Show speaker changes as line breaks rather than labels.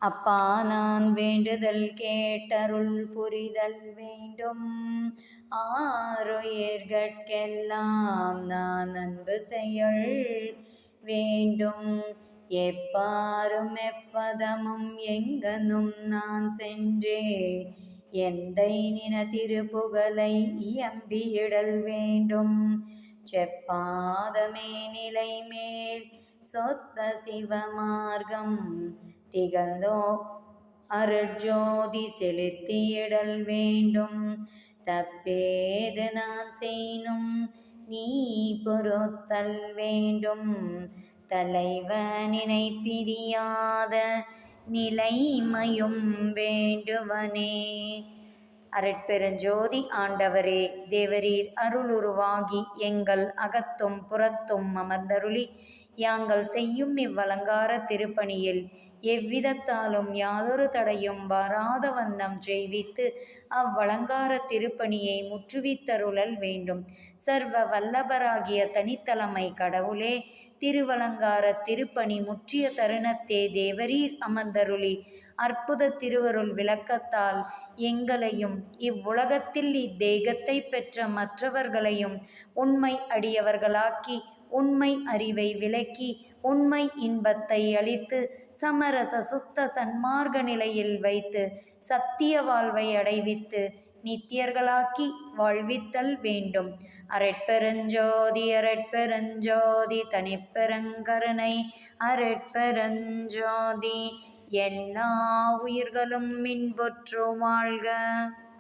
அப்பா நான் வேண்டுதல் கேட்டருள் புரிதல் வேண்டும். ஆருயிர்கட்கெல்லாம் நான் அன்பு செயல் வேண்டும். எப்பாரும் எப்பதமும் எங்கனும் நான் சென்றே எந்தை நின திருப்புகழை இயம்பியிடல் வேண்டும். செப்பாதமே நிலை மேல் சொத்த சிவமார்க்கம் திகழ்ந்தோ அருட்ஜோதி செலுத்தியிடல் வேண்டும். தப்பேது நான் செய்னும் நீ பொறுத்தல் வேண்டும். தலைவனினை பிரியாத நிலைமையும் வேண்டுவனே. அருட்பெருஞ்சோதி ஆண்டவரே, தேவரீர் அருளுருவாகி எங்கள் அகத்தும் புறத்தும் அமர்ந்தருளி யாங்கள் செய்யும் இவ்வலங்கார திருப்பணியில் எவ்விதத்தாலும் யாதொரு தடையும் வாராத வண்ணம் செய்வித்து அவ்வலங்கார திருப்பணியை முற்றுவித்தருளல் வேண்டும். சர்வ வல்லபராகிய தனித்தலைமை கடவுளே, திருவலங்கார திருப்பணி முற்றிய தருணத்தே தேவரீர் அமர்ந்தருளி அற்புத திருவருள் விளக்கத்தால் எங்களையும் இவ்வுலகத்தில் இத்தேகத்தை பெற்ற மற்றவர்களையும் உண்மை அடியவர்களாக்கி உண்மை அறிவை விளக்கி உண்மை இன்பத்தை அளித்து சமரச சுத்த சன்மார்க்க நிலையில் வைத்து சத்திய வாழ்வை அடைவித்து நித்தியர்களாக்கி வாழ்வித்தல் வேண்டும். அரட்பெருஞ்சோதி அரட்பெருஞ்சோதி தனிப்பெருங்கருணை அரட்பெருஞ்சோதி. எல்லா உயிர்களும் இன்புற்று வாழ்க.